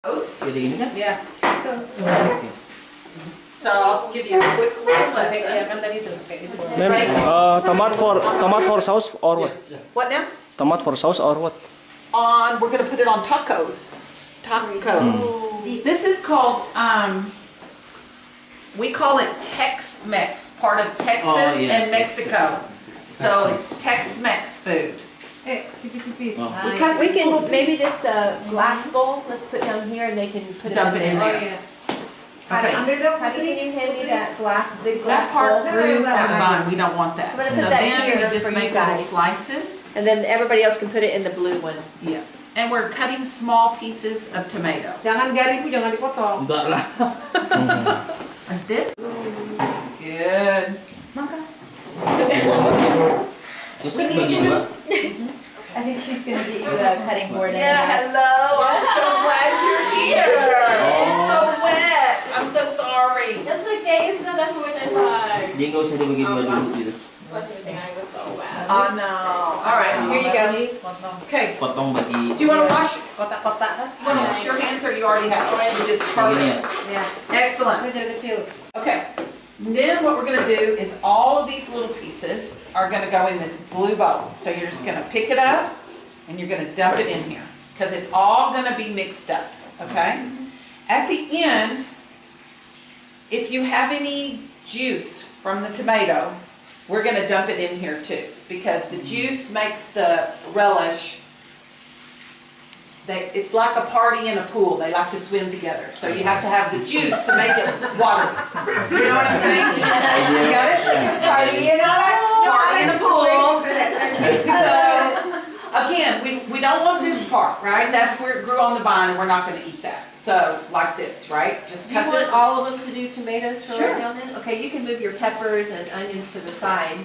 Yeah. So I'll give you a quick little lesson. Tomat for sauce or what? What now? Tomat for sauce or what? We're gonna put it on tacos. This is called, we call it Tex-Mex, part of Texas and Mexico. So it's Tex-Mex food. We can maybe this glass bowl, let's put down here and they can put it Dump it in there. Okay. Okay. Can you hand me that big That glass part bowl? through the vine, we don't want that. I'm gonna So put that then here we just for you make little guys. slices. And then everybody else can put it in the blue one. Yeah. And we're cutting small pieces of tomato. Jangan garing, jangan dipotong. Enggak lah. Like this. Good. I think she's gonna get you a cutting board. Yeah, hello. I'm so glad you're here. It's so wet. I'm so sorry. That's okay, it's not as much as hard. Dia nggak usah dibikin baju gitu. Was the thing I was so bad. Oh no. All right, here you go. Okay. Potong bagi. Do you want to wash? You want to wash your hands, or you already have? You just perfect. Yeah. Excellent. Okay. Then what we're going to do is all of these little pieces are going to go in this blue bowl. So you're just going to pick it up and you're going to dump it in here because it's all going to be mixed up. Okay. At the end, if you have any juice from the tomato, we're going to dump it in here too because the juice makes the relish. It's like a party in a pool. They like to swim together. So you have to have the juice to make it watery. You know what I'm saying? You got it? Party in a pool. So again, we don't want this part, right? That's where it grew on the vine and we're not going to eat that. So like this, right? Just Do you cut want this. all of them to do tomatoes for Sure. right now then? Okay, you can move your peppers and onions to the side.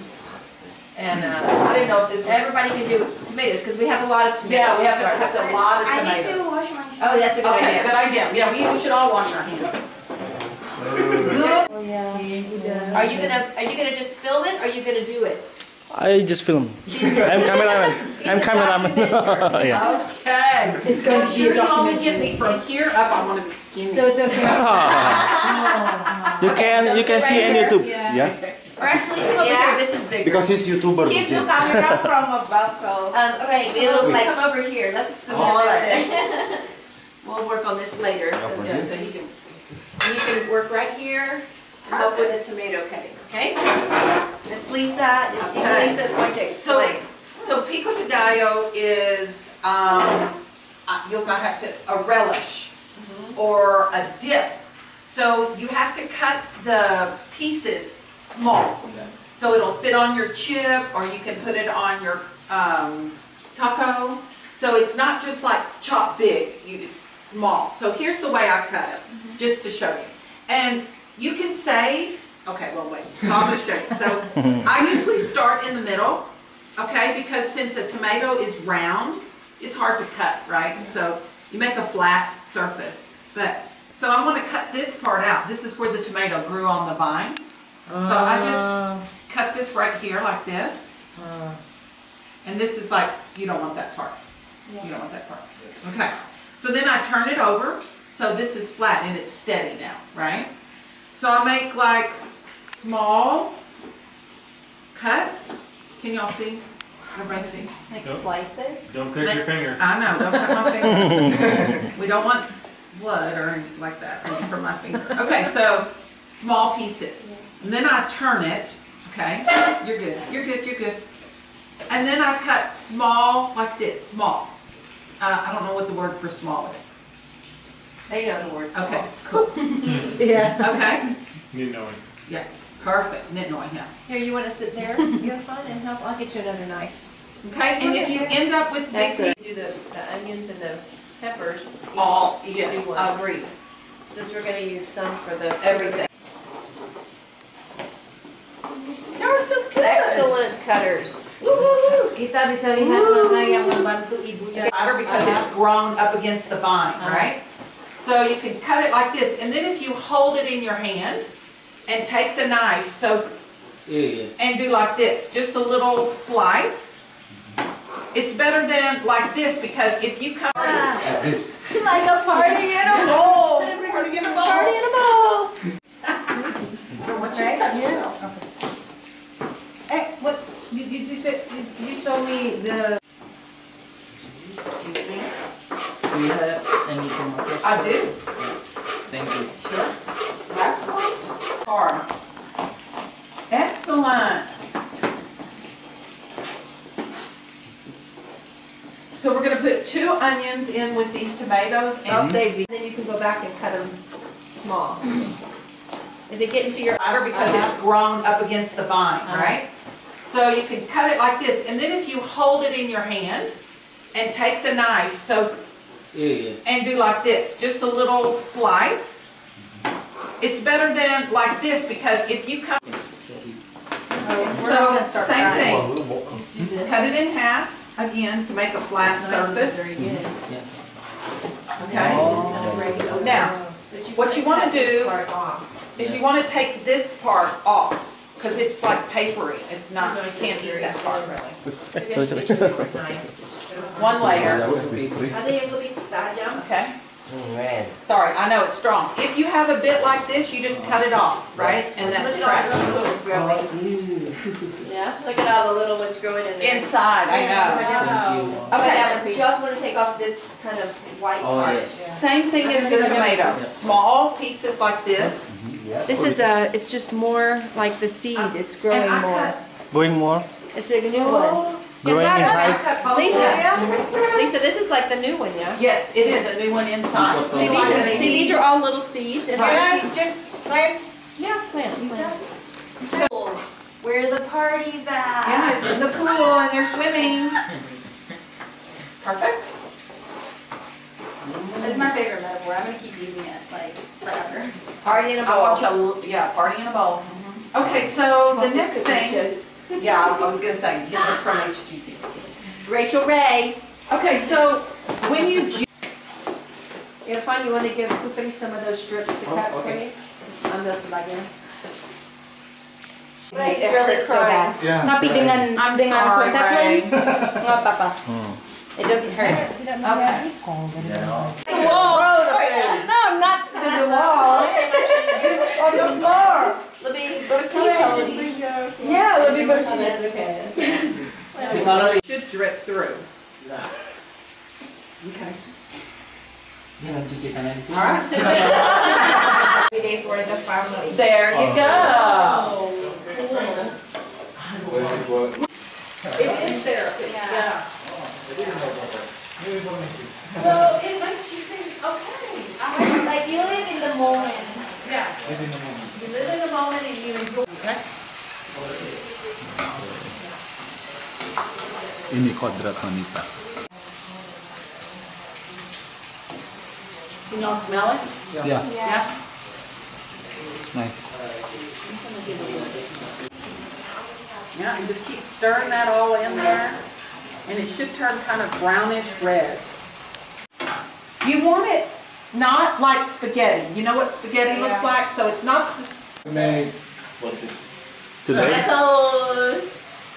And I didn't know if this, everybody can do tomatoes because we have a lot of tomatoes. Yeah, we have to start. a lot of I need to tomatoes. wash my hands. Oh, that's a good Okay, idea. good idea. Yeah, we should all wash our hands. Good. Are you gonna just film it or are you gonna do it? I just film. I'm cameraman. Yeah. Okay. It's going Make to be a sure you only documentary. get me from here up. I want to be skinny. So it's okay. You can see on YouTube. Yeah. Or actually, come over here. This is bigger. Because he's YouTuber. Keep the camera from above, so Right, we look like. come over here. Let's All right. this. We'll work on this later. So you can work right here and help with the tomato cutting. Okay. Miss Lisa. Okay. Lisa's going to explain. So pico de gallo is you'll have to a relish or a dip. So you have to cut the pieces small, so it'll fit on your chip, or you can put it on your taco. So it's not just like chop big; it's small. So here's the way I cut it, just to show you. And you can say, okay, well wait. So I'm going to show you. So I usually start in the middle, okay, because since a tomato is round, it's hard to cut, right? So you make a flat surface. But so I want to cut this part out. This is where the tomato grew on the vine. So I just cut this right here like this. And this is like, you don't want that part. You don't want that part. Okay. So then I turn it over. So this is flat and it's steady now, right? So I make like small cuts. Can y'all see? Everybody see? Like slices. Don't cut your finger. I know, don't cut my finger. We don't want blood or anything like that from my finger. Okay, so small pieces. And then I turn it, okay? You're good, you're good, you're good. And then I cut small, like this, small. I don't know what the word for small is. They know the word. Okay, cool. Yeah. Okay? You know it. Yeah, perfect. Nitnoy, yeah. Here, you want to sit there? You have fun and help. I'll get you another knife. Okay, and if you end up with big That's it. Do the onions and the peppers. Each yes, do one. agreed. Since we're going to use some for the Everything. You're so good. excellent cutters. Woo-hoo-hoo. Kita bisa lihat mana yang membantu ibunya. Matter because it's grown up against the vine, right? So you can cut it like this, and then if you hold it in your hand and take the knife, and do like this, just a little slice. It's better than like this because if you come Like this. Like a party in a the Do you have any tomatoes? I do. Thank you. Sure. Last one. Hard. Excellent. So we're gonna put 2 onions in with these tomatoes I'll and save these, then you can go back and cut them small. Is it getting to your? batter because it's grown up against the vine, right? So you can cut it like this, and then if you hold it in your hand and take the knife, so Yeah. and do like this, just a little slice. It's better than like this because if you come, so same thing, cut it in half again to make a flat surface, Yes. okay? Now, what you want to do is you want to take this part off because it's like papery. It's not, you can't eat that part really. One layer, Ada yang lebih tajam. okay? Sorry, I know it's strong. If you have a bit like this, you just cut it off, right? And that's trash. Yeah, look at all the little ones growing in there. Inside, I know. Wow. Okay, I just want to take off this kind of white Oh, part. yes. same thing as the tomato. Small pieces like this. This is it's just more like the seed. It's And growing I more. Going more? It's a new one. Growing And inside? I cut both Lisa. ways. Lisa, this is like the new one, yeah? Yes, it is a new one inside. See, See, these are all little seeds. And Yes, just like, Yeah, plant. Where the party's at. yeah, it's in the pool and they're swimming. Perfect. This is my favorite metaphor. I'm gonna keep using it like forever. Party in a I bowl. watch yeah, party in a bowl. Okay, so the next thing, yeah, I was gonna say, get this from HGT. Rachel Ray. Okay, so when you Irfan, you want to give Kukri some of those strips to cut for you? Ambil sebagian. Ray's It really hurts so bad. Yeah. Tapi dengan I'm dengan sorry, contact Ray. lens nggak apa-apa. It doesn't hurt. Okay. Whoa! No, not to the wall. Just on the floor. Lebih bersih kalau di. Yeah, lebih bersih. That's okay. The color is... Should drip through. Okay. Jangan cuci tangan di sini. All right. Every day for the family. There you go. It is therapy. Yeah. Well, it makes you think, okay. Like you live in the moment. Yeah. You live in the moment and you enjoy. Okay. Ini kodrat wanita. Can y'all smell it? Yeah, Yeah. nice. Yeah, and just keep stirring that all in there. And it should turn kind of brownish red. You want it not like spaghetti. You know what spaghetti looks like? So it's not, May what's it? Today? Tacos.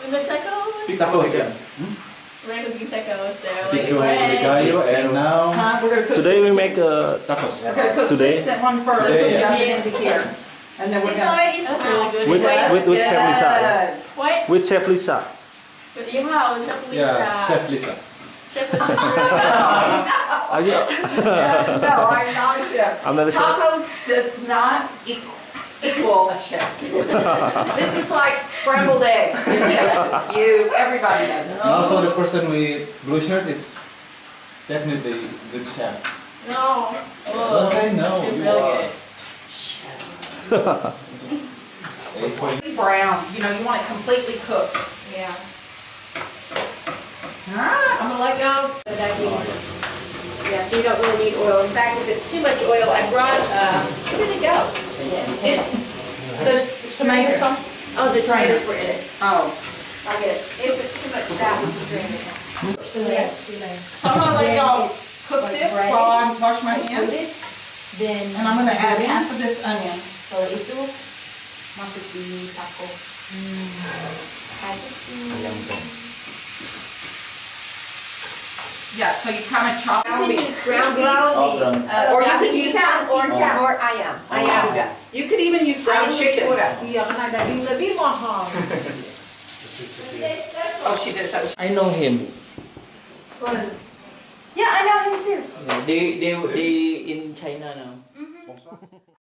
We made tacos. Tacos, yeah. We're cooking tacos. So Pico de gallo, and now we're gonna cook Today we this. make tacos. We're gonna cook Today? this one first, Today, and yeah. dump it into here. And then we're It's gonna. already smells good. with Chef Lisa. What? With Chef Lisa. With your house, Chef Lisa. Yeah, Chef Lisa. Chef Lisa. Are you? No, I'm not a chef. I'm not a chef. Tacos does not equal a chef. This is like scrambled eggs in Texas. Everybody does it. And also the person with blue shirt is definitely good chef. No. Don't say no. It's You really are. good. It's for Brown, you know, you want it completely cooked. Yeah. All right, I'm gonna let go. Yeah, so you don't really need oil. In fact, if it's too much oil, I brought, where did it go? It's the tomato sauce. Oh, the tomatoes were in it. Oh, I'll get it. If it's too much, that we can drain it. so I'm gonna let y'all cook this while I wash my hands. then And I'm gonna add half of this onion. so itu masuk di taco. Yeah, so you kind of chop. You can use ground beef. Oh, brown. Or you can use or ayam. Ayam. You could even use ground chicken. Iya, karena daging lebih mahal. Oh, she does that. I know him. Yeah, I know him too. Yeah, they in China now.